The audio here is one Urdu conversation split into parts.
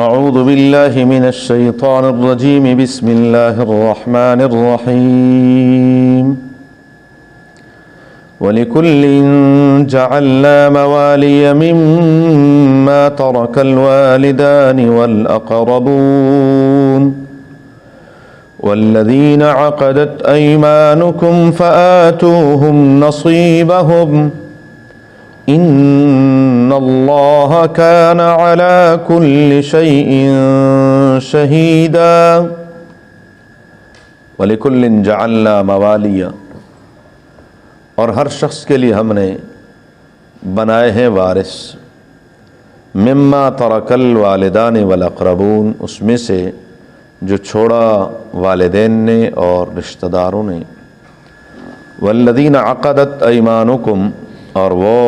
أعوذ بالله من الشيطان الرجيم بسم الله الرحمن الرحيم ولكل جعلنا موالي مما ترك الوالدان والأقربون والذين عقدت أيمانكم فآتوهم نصيبهم إن الله كان على كل شيء شهيدا وَلِكُلٍّ جَعَلْنَا مَوَالِيَ، اور ہر شخص کے لیے ہم نے بنائے ہیں وارث، مما ترک الوالدان والاقربون، اس میں سے جو چھوڑا والدین نے اور رشتہ داروں نے، والذین عقدت ایمانکم، اور وہ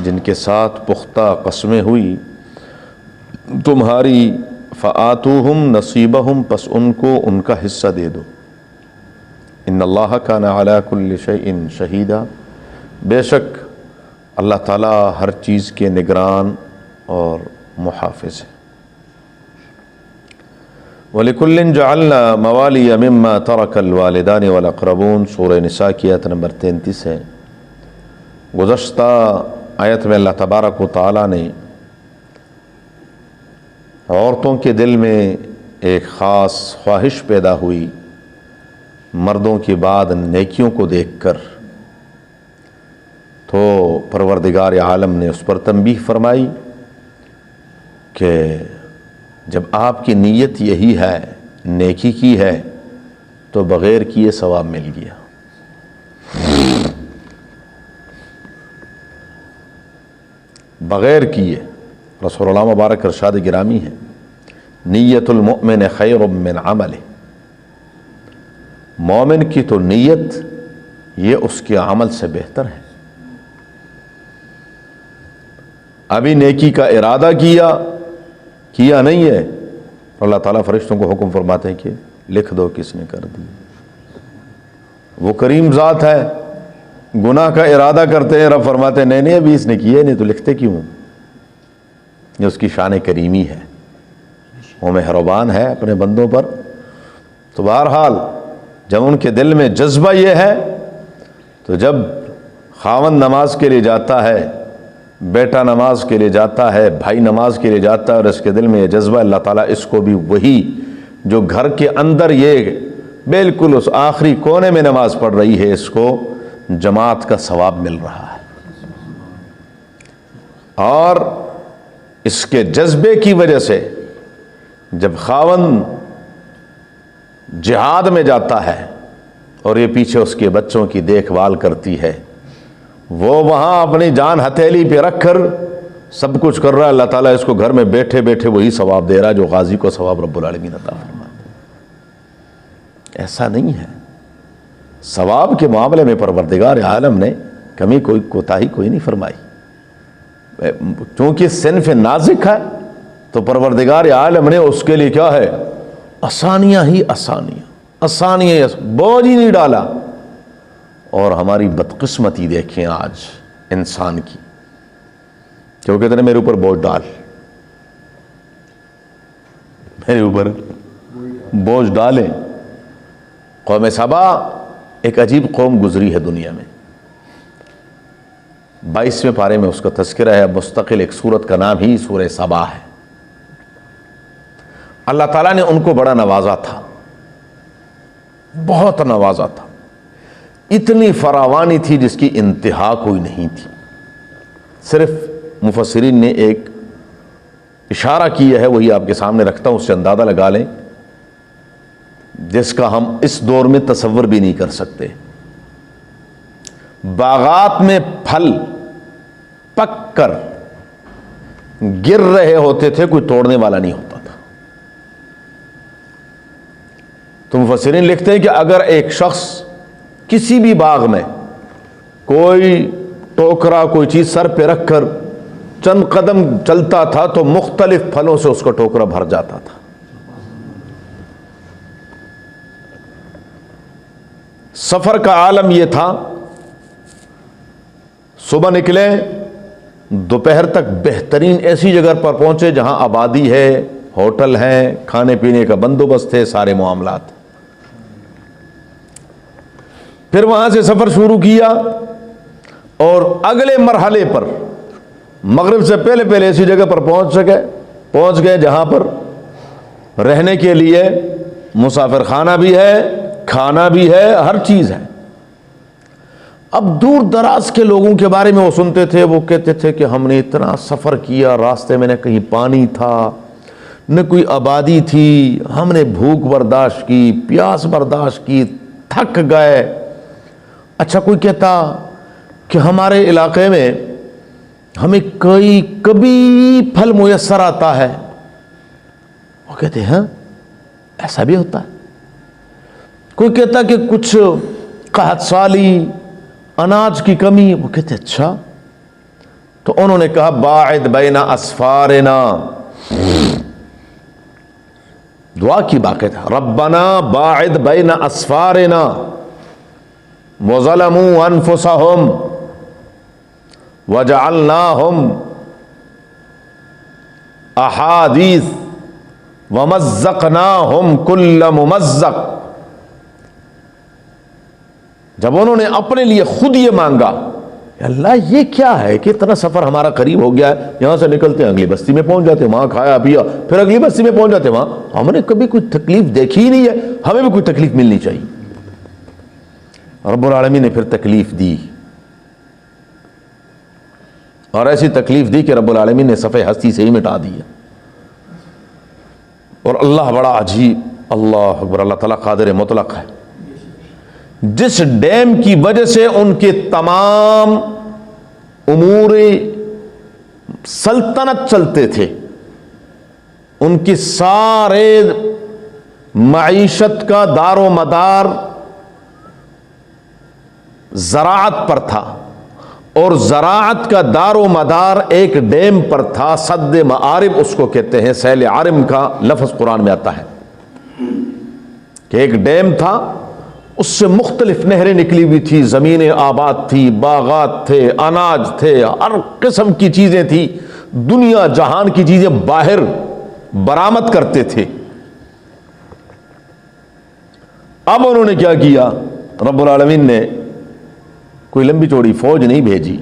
جن کے ساتھ پختہ قسمیں ہوئی تمہاری، فآتوہم نصیبہم، پس ان کو ان کا حصہ دے دو، ان اللہ کان علی کل شیء شہیدا، بے شک اللہ تعالیٰ ہر چیز کے نگران اور محافظ ہے۔ وَلِكُلٍّ جَعَلْنَا مَوَالِيَ مِمَّا تَرَكَ الْوَالِدَانِ وَالْأَقْرَبُونَ، سورہ نساء کی آیت نمبر 33 ہے۔ گزشتہ آیت میں اللہ تبارک و تعالیٰ نے عورتوں کے دل میں ایک خاص خواہش پیدا ہوئی مردوں کے بعد نیکیوں کو دیکھ کر، تو پروردگار عالم نے اس پر تنبیہ فرمائی کہ جب آپ کی نیت یہی ہے، نیکی کی ہے، تو بغیر کیے ثواب مل گیا۔ بغیر کیے، رسول اللہ مبارک ارشاد گرامی ہے، نیت المؤمن خیر من عملہ، مومن کی تو نیت یہ اس کے عمل سے بہتر ہے۔ ابھی نیکی کا ارادہ کیا نہیں ہے، اللہ تعالیٰ فرشتوں کو حکم فرماتے ہیں کہ لکھ دو کس نے کر دی۔ وہ کریم ذات ہے، گناہ کا ارادہ کرتے ہیں، رب فرماتے ہیں نہیں ابھی اس نے کیا نہیں تو لکھتے کیوں؟ یہ اس کی شان کریمی ہے، وہ مہربان ہے اپنے بندوں پر۔ تو بہرحال جب ان کے دل میں جذبہ یہ ہے، تو جب خاوند نماز کے لیے جاتا ہے، بیٹا نماز کے لیے جاتا ہے، بھائی نماز کے لیے جاتا ہے، اور اس کے دل میں یہ جذبہ، اللہ تعالیٰ اس کو بھی وہی جو گھر کے اندر یہ بالکل اس آخری کونے میں نماز پڑھ رہی ہے، اس کو جماعت کا ثواب مل رہا ہے۔ اور اس کے جذبے کی وجہ سے جب خاوند جہاد میں جاتا ہے اور یہ پیچھے اس کے بچوں کی دیکھ بھال کرتی ہے، وہ وہاں اپنی جان ہتھیلی پہ رکھ کر سب کچھ کر رہا ہے، اللہ تعالیٰ اس کو گھر میں بیٹھے بیٹھے وہی ثواب دے رہا ہے جو غازی کو ثواب رب العالمین عطا فرماتے ہیں۔ ایسا نہیں ہے، ثواب کے معاملے میں پروردگار عالم نے کمی کوتاہی کوئی نہیں فرمائی، چونکہ صنف نازک ہے تو پروردگار عالم نے اس کے لیے کیا ہے، آسانیاں ہی آسانیاں، بوجھ ہی نہیں ڈالا۔ اور ہماری بدقسمتی دیکھیں آج انسان کی، کیوں کہتے ہیں میرے اوپر بوجھ ڈال، میرے اوپر بوجھ ڈالیں۔ قوم سبا ایک عجیب قوم گزری ہے دنیا میں، 22ویں پارے میں اس کا تذکرہ ہے، مستقل ایک سورت کا نام ہی سورہ سبا ہے۔ اللہ تعالیٰ نے ان کو بڑا نوازا تھا، بہت نوازا تھا، اتنی فراوانی تھی جس کی انتہا کوئی نہیں تھی۔ صرف مفسرین نے ایک اشارہ کیا ہے، وہی آپ کے سامنے رکھتا ہوں، اس سے اندازہ لگا لیں، جس کا ہم اس دور میں تصور بھی نہیں کر سکتے۔ باغات میں پھل پک کر گر رہے ہوتے تھے، کوئی توڑنے والا نہیں ہوتا تھا۔ تو مفسرین لکھتے ہیں کہ اگر ایک شخص کسی بھی باغ میں کوئی ٹوکرا کوئی چیز سر پہ رکھ کر چند قدم چلتا تھا تو مختلف پھلوں سے اس کا ٹوکرا بھر جاتا تھا۔ سفر کا عالم یہ تھا، صبح نکلیں، دوپہر تک بہترین ایسی جگہ پر پہنچے جہاں آبادی ہے، ہوٹل ہیں, کھانے پینے کا بندوبست ہے, سارے معاملات. پھر وہاں سے سفر شروع کیا اور اگلے مرحلے پر مغرب سے پہلے پہلے ایسی جگہ پر پہنچ گئے جہاں پر رہنے کے لیے مسافر خانہ بھی ہے, کھانا بھی ہے, ہر چیز ہے. اب دور دراز کے لوگوں کے بارے میں وہ سنتے تھے, وہ کہتے تھے کہ ہم نے اتنا سفر کیا, راستے میں نہ کہیں پانی تھا نہ کوئی آبادی تھی, ہم نے بھوک برداشت کی, پیاس برداشت کی, تھک گئے. اچھا کوئی کہتا کہ ہمارے علاقے میں ہمیں کبھی پھل میسر آتا ہے, وہ کہتے ہیں ایسا بھی ہوتا ہے. کوئی کہتا کہ کچھ قحط سالی, اناج کی کمی, وہ کہتے اچھا. تو انہوں نے کہا باعد بین اسفارنا, دعا کی باقی تھا, ربنا باعد بین اسفارنا وظلموا انفسهم وجعلناهم احادیث ومزقناهم كل ممزق. جب انہوں نے اپنے لیے خود یہ مانگا, اللہ یہ کیا ہے کہ اتنا سفر ہمارا قریب ہو گیا ہے, یہاں سے نکلتے ہیں اگلی بستی میں پہنچ جاتے ہیں, وہاں کھایا پیا, پھر اگلی بستی میں پہنچ جاتے ہیں, وہاں ہم نے کبھی کوئی تکلیف دیکھی ہی نہیں ہے, ہمیں بھی کوئی تکلیف ملنی چاہیے. رب العالمین نے پھر تکلیف دی, اور ایسی تکلیف دی کہ رب العالمین نے صفحہ ہستی سے ہی مٹا دیا. اور اللہ بڑا عجیب, اللہ اکبر, اللہ تعالیٰ قادر مطلق ہے. جس ڈیم کی وجہ سے ان کے تمام امور سلطنت چلتے تھے, ان کی سارے معیشت کا دار و مدار زراعت پر تھا, اور زراعت کا دار و مدار ایک ڈیم پر تھا, سد معارب اس کو کہتے ہیں. سیل عارم کا لفظ قرآن میں آتا ہے کہ ایک ڈیم تھا, اس سے مختلف نہریں نکلی ہوئی تھی, زمینیں آباد تھی, باغات تھے, اناج تھے, ہر قسم کی چیزیں تھی, دنیا جہان کی چیزیں باہر برآمد کرتے تھے. اب انہوں نے کیا کیا, رب العالمین نے کوئی لمبی چوڑی فوج نہیں بھیجی,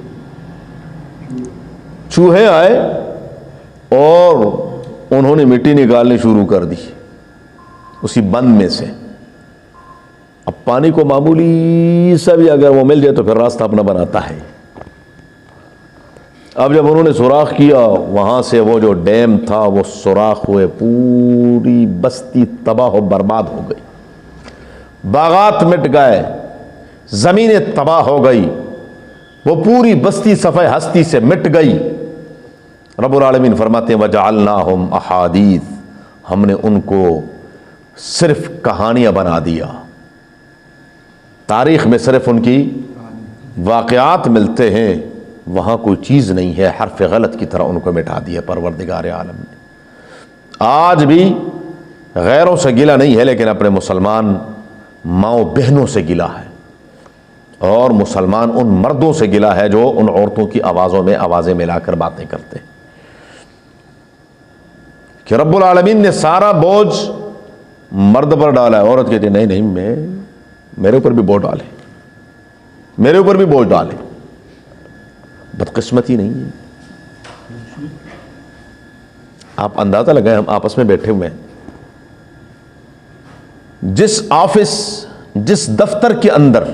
چوہے آئے اور انہوں نے مٹی نکالنی شروع کر دی اسی بند میں سے. اب پانی کو معمولی سا بھی اگر وہ مل جائے تو پھر راستہ اپنا بناتا ہے. اب جب انہوں نے سوراخ کیا, وہاں سے وہ جو ڈیم تھا وہ سوراخ ہوئے, پوری بستی تباہ و برباد ہو گئی, باغات مٹ گئے, زمینیں تباہ ہو گئی, وہ پوری بستی صفحہ ہستی سے مٹ گئی. رب العالمین فرماتے ہیں وجعلناہم احادیث, ہم نے ان کو صرف کہانیاں بنا دیا, تاریخ میں صرف ان کی واقعات ملتے ہیں, وہاں کوئی چیز نہیں ہے, حرف غلط کی طرح ان کو مٹا دیا پروردگار عالم نے. آج بھی غیروں سے گلہ نہیں ہے, لیکن اپنے مسلمان ماؤں بہنوں سے گلہ ہے, اور مسلمان ان مردوں سے گلہ ہے جو ان عورتوں کی آوازوں میں آوازیں ملا کر باتیں کرتے ہیں. کہ رب العالمین نے سارا بوجھ مرد پر ڈالا ہے, عورت کہتی نہیں میں میرے اوپر بھی بوجھ ڈالے, میرے اوپر بھی بوجھ ڈالے. بدقسمتی نہیں ہے. آپ اندازہ لگائیں, ہم آپس میں بیٹھے ہوئے ہیں, جس آفس جس دفتر کے اندر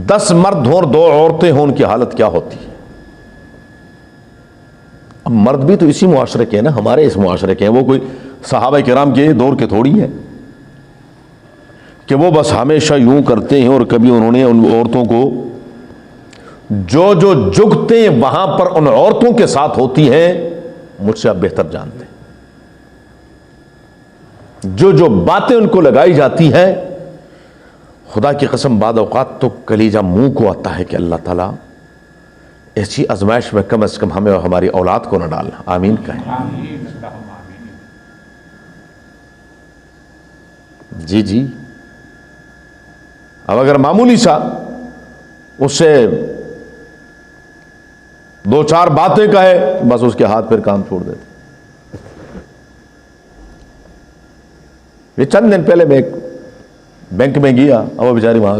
10 مرد ہوں اور 2 عورتیں ہوں, ان کی حالت کیا ہوتی ہے. اب مرد بھی تو اسی معاشرے کے ہیں نا, ہمارے اس معاشرے کے ہیں, وہ کوئی صحابہ کرام کے دور کے تھوڑی ہیں کہ وہ بس ہمیشہ یوں کرتے ہیں, اور کبھی انہوں نے ان عورتوں کو جو جگتے وہاں پر ان عورتوں کے ساتھ ہوتی ہیں, مجھ سے آپ بہتر جانتے ہیں. جو باتیں ان کو لگائی جاتی ہیں, خدا کی قسم بعد اوقات تو کلیجہ منہ کو آتا ہے کہ اللہ تعالیٰ ایسی آزمائش میں کم از کم ہمیں اور ہماری اولاد کو نہ ڈالنا. آمین کہیں. جی اب اگر معمولی سا اس سے 2-4 باتیں کہے, بس اس کے ہاتھ پھر کام چھوڑ دیتے. یہ چند دن پہلے میں ایک بینک میں گیا، اب وہ بیچاری وہاں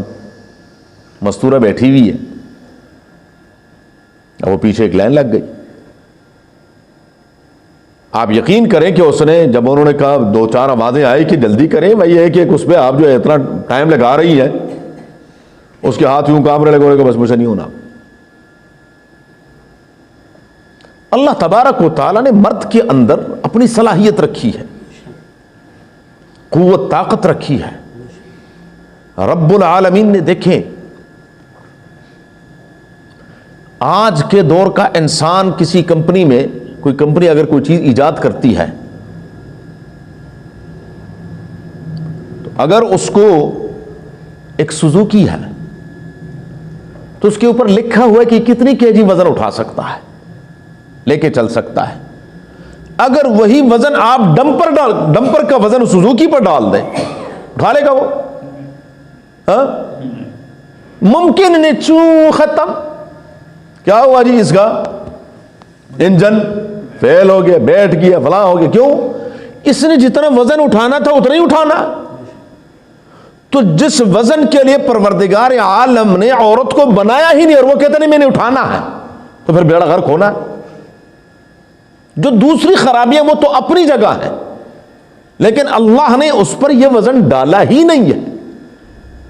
مستورہ بیٹھی ہوئی ہے، اب وہ پیچھے ایک لائن لگ گئی. آپ یقین کریں کہ اس نے جب انہوں نے کہا 2-4 آوازیں آئی کہ جلدی کریں، وہی ہے کہ اس پہ آپ جو ہے اتنا ٹائم لگا رہی ہیں، اس کے ہاتھ یوں کانپنے لگے کہ بس مجھے نہیں ہونا. اللہ تبارک و تعالیٰ نے مرد کے اندر اپنی صلاحیت رکھی ہے، قوت طاقت رکھی ہے. رب العالمین نے دیکھیں آج کے دور کا انسان کسی کمپنی میں، کوئی کمپنی اگر کوئی چیز ایجاد کرتی ہے تو اگر اس کو ایک سوزوکی ہے تو اس کے اوپر لکھا ہوا ہے کہ کتنی kg وزن اٹھا سکتا ہے، لے کے چل سکتا ہے. اگر وہی وزن آپ ڈمپر کا وزن سوزوکی پر ڈال دیں، اٹھا لے گا وہ؟ ممکن نہیں. چوں ختم. کیا ہوا جی؟ اس کا انجن فیل ہو گیا، بیٹھ گیا، فلاں ہو گیا. کیوں؟ اس نے جتنا وزن اٹھانا تھا اتنا ہی اٹھانا. تو جس وزن کے لیے پروردگار عالم نے عورت کو بنایا ہی نہیں اور وہ کہتے نہیں میں نے اٹھانا ہے، تو پھر بیڑا غرق ہونا. جو دوسری خرابیاں وہ تو اپنی جگہ ہے، لیکن اللہ نے اس پر یہ وزن ڈالا ہی نہیں ہے.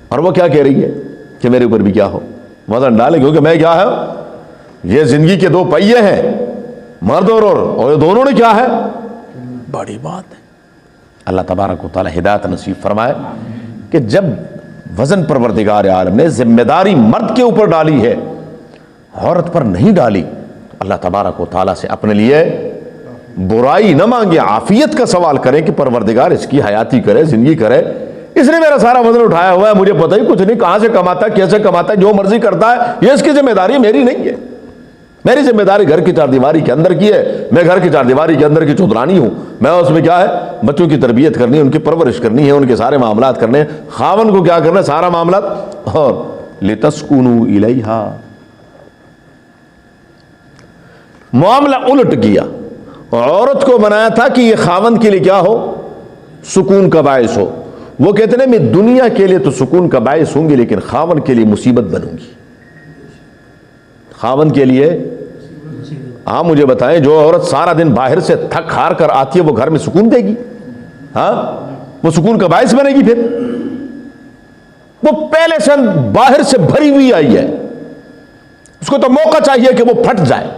اور وہ کیا کہہ رہی ہے کہ میرے اوپر بھی کیا ہو، وزن ڈالے، کیونکہ میں کیا ہے، یہ زندگی کے 2 پہیے ہیں، مرد اور یہ دونوں نے کیا ہے، بڑی بات ہے. اللہ تبارک و تعالی ہدایت نصیب فرمائے کہ جب وزن پروردگار عالم نے ذمہ داری مرد کے اوپر ڈالی ہے، عورت پر نہیں ڈالی، تو اللہ تبارک و تعالی سے اپنے لیے برائی نہ مانگے، عافیت کا سوال کریں کہ پروردگار اس کی حیاتی کرے، زندگی کرے. اس نے میرا سارا وزن اٹھایا ہوا ہے، مجھے پتہ ہی کچھ نہیں، کہاں سے کماتا ہے، کیسے کماتا ہے، جو مرضی کرتا ہے، یہ اس کی ذمہ داری میری نہیں ہے. میری ذمہ داری گھر کی 4 دیواری کے اندر کی ہے. میں گھر کی 4 دیواری کے اندر کی چودرانی ہوں. میں اس میں کیا ہے، بچوں کی تربیت کرنی ہے، ان کی پرورش کرنی ہے، ان کے سارے معاملات کرنے ہیں. خاوند کو کیا کرنا ہے، سارا معاملات. اور لِتَسْكُنُوا إِلَيْهَا، معاملہ الٹ کیا. عورت کو بنایا تھا کہ یہ خاوند کے لیے کیا ہو، سکون کا باعث ہو. وہ کہتے ہیں میں دنیا کے لیے تو سکون کا باعث ہوں گی لیکن خاوند کے لیے مصیبت بنوں گی. خاوند کے لیے ہاں مجھے بتائیں، جو عورت سارا دن باہر سے تھک ہار کر آتی ہے وہ گھر میں سکون دے گی؟ ہاں، وہ سکون کا باعث بنے گی؟ پھر وہ پہلے سے باہر سے بھری ہوئی آئی ہے، اس کو تو موقع چاہیے کہ وہ پھٹ جائے.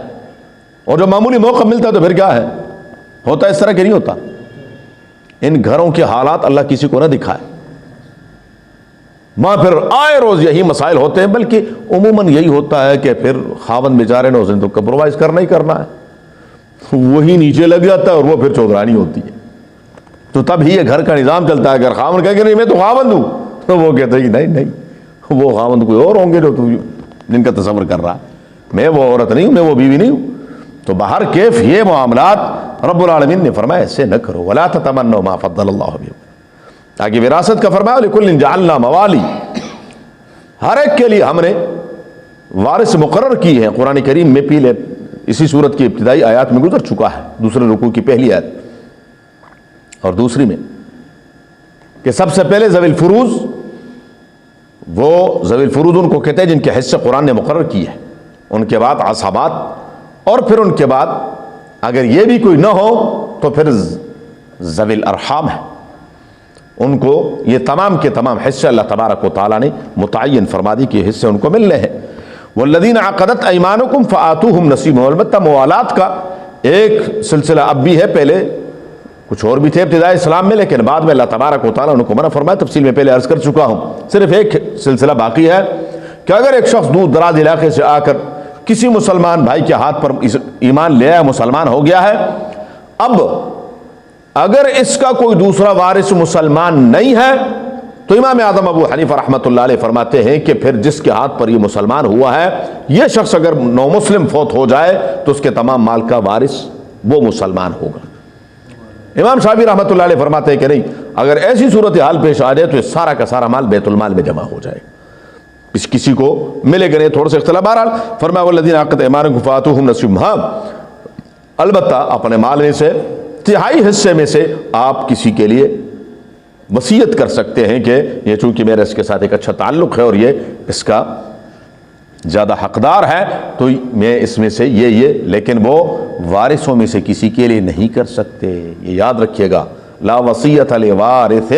اور جو معمولی موقع ملتا ہے تو پھر کیا ہے، ہوتا اس طرح کہ نہیں ہوتا. ان گھروں کے حالات اللہ کسی کو نہ دکھائے. ماں پھر آئے روز یہی مسائل ہوتے ہیں، بلکہ عموماً یہی ہوتا ہے کہ پھر خاوند بیچارے نے اس دن تو کمپرومائز کرنا ہی کرنا ہے، وہی نیچے لگ جاتا ہے اور وہ پھر چودرانی ہوتی ہے. تو تب ہی یہ گھر کا نظام چلتا ہے. اگر خاوند کہے کہ نہیں میں تو خاوند ہوں، تو وہ کہتے ہیں کہ نہیں وہ خاوند کوئی اور ہوں گے جو جن کا تصور کر رہا. میں وہ عورت نہیں ہوں، میں وہ بیوی نہیں ہوں. تو باہر کیف یہ معاملات رب العالمین نے فرمایا ایسے نہ کرو. ولا تتمنوا ما فضل اللہ بہ، تاکہ وراثت کا فرمایا لکل جعلنا موالی، ہر ایک کے لیے ہم نے وارث مقرر کی ہے. قرآن کریم میں پہلے اسی صورت کی ابتدائی آیات میں گزر چکا ہے، دوسرے رکوع کی پہلی آیت اور دوسری میں، کہ سب سے پہلے ذوی الفروض، وہ ذوی الفروض ان کو کہتے ہیں جن کے حصے قرآن نے مقرر کی ہے. ان کے بعد عصبات، اور پھر ان کے بعد اگر یہ بھی کوئی نہ ہو تو پھر ذوی الارحام ہے. ان کو یہ تمام کے تمام حصے اللہ تبارک و تعالیٰ نے متعین فرما دی کہ حصے ان کو ملنے ہیں. والذین عقدت ایمانکم فآتوہم نصیبہم. البتہ موالات کا ایک سلسلہ اب بھی ہے، پہلے کچھ اور بھی تھے ابتدائی اسلام میں، لیکن بعد میں اللہ تبارک و تعالیٰ ان کو منع فرمایا. تفصیل میں پہلے عرض کر چکا ہوں. صرف ایک سلسلہ باقی ہے کہ اگر ایک شخص دور دراز علاقے سے آ کر کسی مسلمان بھائی کے ہاتھ پر ایمان لے آیا، مسلمان ہو گیا ہے، اب اگر اس کا کوئی دوسرا وارث مسلمان نہیں ہے تو امام اعظم ابو حنیفہ رحمۃ اللہ علیہ فرماتے ہیں کہ پھر جس کے ہاتھ پر یہ مسلمان ہوا ہے، یہ شخص اگر نو مسلم فوت ہو جائے تو اس کے تمام مال کا وارث وہ مسلمان ہوگا. امام شافعی رحمۃ اللہ علیہ فرماتے ہیں کہ نہیں، اگر ایسی صورتحال پیش آ جائے تو یہ سارا کا سارا مال بیت المال میں جمع ہو جائے، کسی کو ملے گا نہیں. تھوڑا سا اختلاف. بہرحال فرمایا والذین عقدت ایمانکم فآتوہم نصیبہم، ہاں البتہ اپنے مال میں سے تہائی حصے میں سے آپ کسی کے لیے وصیت کر سکتے ہیں کہ یہ چونکہ میرا اس کے ساتھ ایک اچھا تعلق ہے اور یہ اس کا زیادہ حقدار ہے تو میں اس میں سے یہ لیکن وہ وارثوں میں سے کسی کے لیے نہیں کر سکتے. یہ یاد رکھیے گا، لا وصیت لوارث،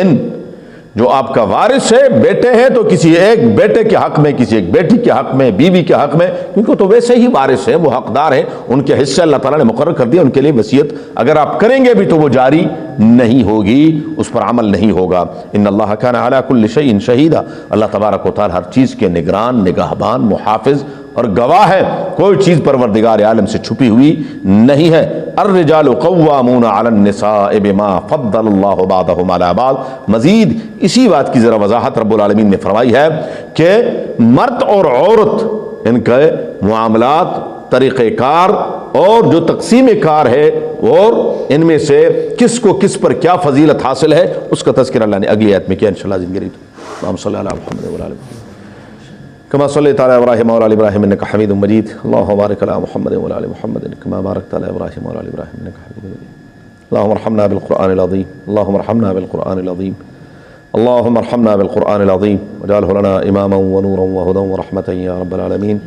جو آپ کا وارث ہے بیٹے ہیں تو کسی ایک بیٹے کے حق میں، کسی ایک بیٹی کے حق میں، بیوی کے حق میں، کیونکہ تو ویسے ہی وارث ہیں، وہ حقدار ہیں، ان کے حصے اللہ تعالیٰ نے مقرر کر دیا، ان کے لیے وصیت اگر آپ کریں گے بھی تو وہ جاری نہیں ہوگی، اس پر عمل نہیں ہوگا. ان اللہ کان علی کل شیء شہیدا، اللہ تبارک و تعالیٰ ہر چیز کے نگران، نگہبان، محافظ اور گواہ ہے، کوئی چیز پروردگار عالم سے چھپی ہوئی نہیں ہے. الرجال قوامون علی النساء بما فضل اللہ بعضهم علی بعض. مزید اسی بات کی ذرا وضاحت رب العالمین نے فرمائی ہے کہ مرد اور عورت ان کے معاملات، طریقہ کار اور جو تقسیم کار ہے اور ان میں سے کس کو کس پر کیا فضیلت حاصل ہے اس کا تذکرہ اللہ نے اگلی آیت میں کیا انشاءاللہ زندگی. اللہم صلی علی محمد وعلی آل محمد كما صليت على ابراهيم وعلى ال ابراهيم انك حميد مجيد. اللهم بارك على محمد وعلى ال محمد كما باركت على ابراهيم وعلى ال ابراهيم انك حميد مجيد. اللهم ارحمنا بالقران العظيم، اللهم ارحمنا بالقران العظيم، اللهم ارحمنا بالقران العظيم واجعله لنا اماما ونورا وهدى ورحمة يا رب العالمين.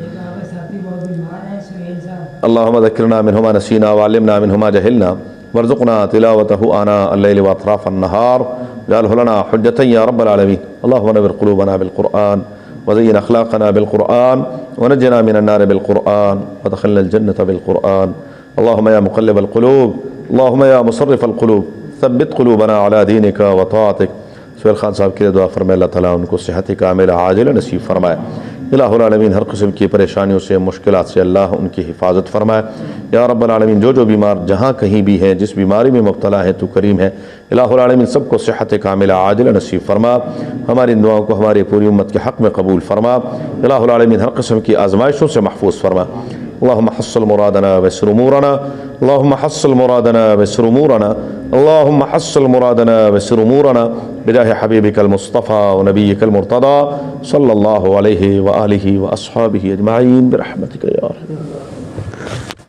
اللهم ذكرنا منه ما نسينا وعلمنا منه ما جهلنا وارزقنا تلاوته آناء الليل واطراف النهار واجعله لنا حجة يا رب العالمين. اللهم نور قلوبنا بالقرآن وزين أخلاقنا بالقرآن ونجنا من النار بالقرآن ودخلنا الجنة بالقرآن. اللهم يا مقلب القلوب، اللهم يا مصرف القلوب ثبت قلوبنا على دينك وطاعتك. سہیل خان صاحب کے لیے دعا فرمائے اللہ تعالیٰ ان کو صحت کاملہ عاجلہ نصیب فرمائے. الہ العالمین ہر قسم کی پریشانیوں سے، مشکلات سے اللہ ان کی حفاظت فرمائے. یا رب العالمین جو بیمار جہاں کہیں بھی ہیں، جس بیماری میں مبتلا ہے تو کریم ہے. الہ العالمین سب کو صحت کاملہ عاجلہ نصیب فرما. ہماری ان دعاؤں کو ہماری پوری امت کے حق میں قبول فرما. الہ العالمین ہر قسم کی آزمائشوں سے محفوظ فرما. اللهم حصل مرادنا ويسر امورنا، اللهم حصل مرادنا ويسر امورنا، اللهم حصل مرادنا ويسر امورنا بجاه حبيبك المصطفى ونبيك المرتضى صلى الله عليه وآله وأصحابه أجمعين برحمتك يا رب.